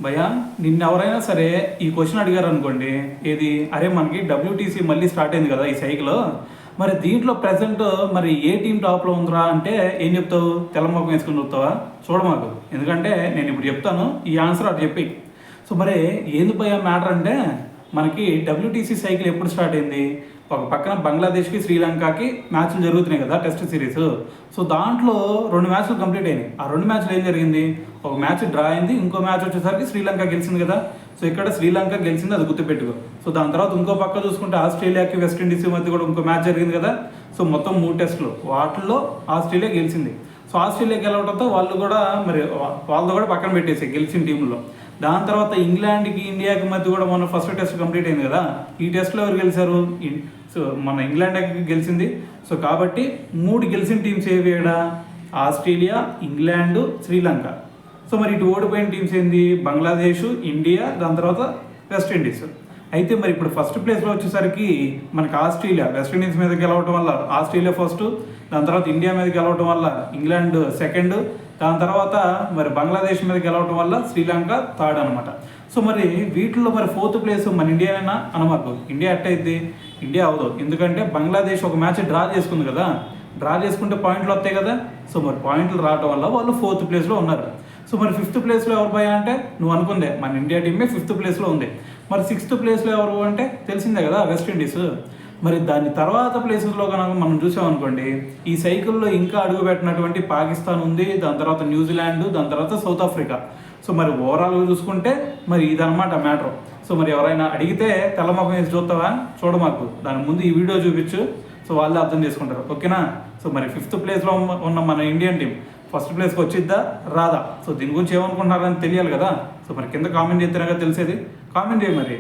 భయ్యా, నిన్న ఎవరైనా సరే ఈ క్వశ్చన్ అడిగారు అనుకోండి, ఏది అరే మనకి డబ్ల్యూటీసీ మళ్ళీ స్టార్ట్ అయింది కదా ఈ సైకిల్, మరి దీంట్లో ప్రజెంట్ మరి ఏ టీం టాప్లో ఉందిరా అంటే ఏం చెప్తావు? తెల్లమొఖం వేసుకుని చెప్తావా? చూడమాకు, ఎందుకంటే నేను ఇప్పుడు చెప్తాను ఈ ఆన్సర్ అటు చెప్పి. సో మరి ఏంది భయ్యా మ్యాటర్ అంటే, మనకి డబ్ల్యూటీసీ సైకిల్ ఎప్పుడు స్టార్ట్ అయింది? ఒక పక్కన బంగ్లాదేశ్కి శ్రీలంకకి మ్యాచ్లు జరుగుతున్నాయి కదా, టెస్ట్ సిరీస్. సో దాంట్లో 2 మ్యాచ్లు కంప్లీట్ అయినాయి. ఆ 2 మ్యాచ్లు ఏం జరిగింది? ఒక మ్యాచ్ డ్రా అయింది, ఇంకో మ్యాచ్ వచ్చేసరికి శ్రీలంక గెలిచింది కదా. సో ఇక్కడ శ్రీలంక గెలిచింది, అది గుర్తుపెట్టుకో. సో దాని తర్వాత ఇంకో పక్క చూసుకుంటే ఆస్ట్రేలియాకి వెస్టిండీస్ మధ్య కూడా ఇంకో మ్యాచ్ జరిగింది కదా. సో మొత్తం 3 టెస్టులు, వాటిల్లో ఆస్ట్రేలియా గెలిచింది. సో ఆస్ట్రేలియా గెలవడంతో వాళ్ళు కూడా మరి వాళ్ళతో కూడా పక్కన పెట్టేసి గెలిచిన టీంలో. దాని తర్వాత ఇంగ్లాండ్కి ఇండియాకి మధ్య కూడా మన ఫస్ట్ టెస్ట్ కంప్లీట్ అయింది కదా. ఈ టెస్ట్లో ఎవరు గెలిచారు? సో మన ఇంగ్లాండ్ గెలిచింది. సో కాబట్టి 3 గెలిచిన టీమ్స్ ఏవి? Australia, England, Sri Lanka. సో మరి ఇటు ఓడిపోయిన టీమ్స్ ఏంది? బంగ్లాదేశ్, ఇండియా, దాని తర్వాత వెస్టిండీస్. అయితే మరి ఇప్పుడు ఫస్ట్ ప్లేస్లో వచ్చేసరికి మనకి ఆస్ట్రేలియా, వెస్టిండీస్ మీద గెలవడం వల్ల ఆస్ట్రేలియా ఫస్ట్, దాని తర్వాత ఇండియా మీద గెలవడం వల్ల ఇంగ్లాండ్ సెకండ్, దాని తర్వాత మరి బంగ్లాదేశ్ మీద గెలవడం వల్ల శ్రీలంక థర్డ్ అనమాట. సో మరి వీటిల్లో మరి 4th ప్లేస్ మన ఇండియానైనా అనమాకు. ఇండియా అట్టయిద్ది? ఇండియా అవదు, ఎందుకంటే బంగ్లాదేశ్ ఒక మ్యాచ్ డ్రా చేసుకుంది కదా. డ్రా చేసుకుంటే పాయింట్లు వస్తాయి కదా. సో మరి పాయింట్లు రావడం వల్ల వాళ్ళు 4th ప్లేస్లో ఉన్నారు. సో మరి 5th ప్లేస్లో ఎవరు పోయా అంటే, నువ్వు అనుకుందే మన ఇండియా టీమే 5th ప్లేస్లో ఉంది. మరి 6th ప్లేస్లో ఎవరు అంటే తెలిసిందే కదా, వెస్టిండీస్. మరి దాని తర్వాత ప్లేసెస్లో కనుక మనం చూసామనుకోండి, ఈ సైకిల్లో ఇంకా అడుగుపెట్టినటువంటి పాకిస్తాన్ ఉంది, దాని తర్వాత న్యూజిలాండ్, దాని తర్వాత సౌత్ ఆఫ్రికా. సో మరి ఓవరాల్గా చూసుకుంటే మరి ఇదనమాట మ్యాటర్. సో మరి ఎవరైనా అడిగితే తెల్లమొఖం వేసి చూస్తావా? చూడమాకు, దాని ముందు ఈ వీడియో చూపించు. సో వాళ్ళే అర్థం చేసుకుంటారు, ఓకేనా? సో మరి 5th ప్లేస్లో ఉన్న మన ఇండియన్ టీం ఫస్ట్ ప్లేస్కి వచ్చిద్దా రాదా? సో దీని గురించి ఏమనుకుంటున్నారని తెలియాలి కదా. సో మరి కింద కామెంట్ చేస్తేనే కదా తెలిసేది. కామెంట్ చేయి మరి.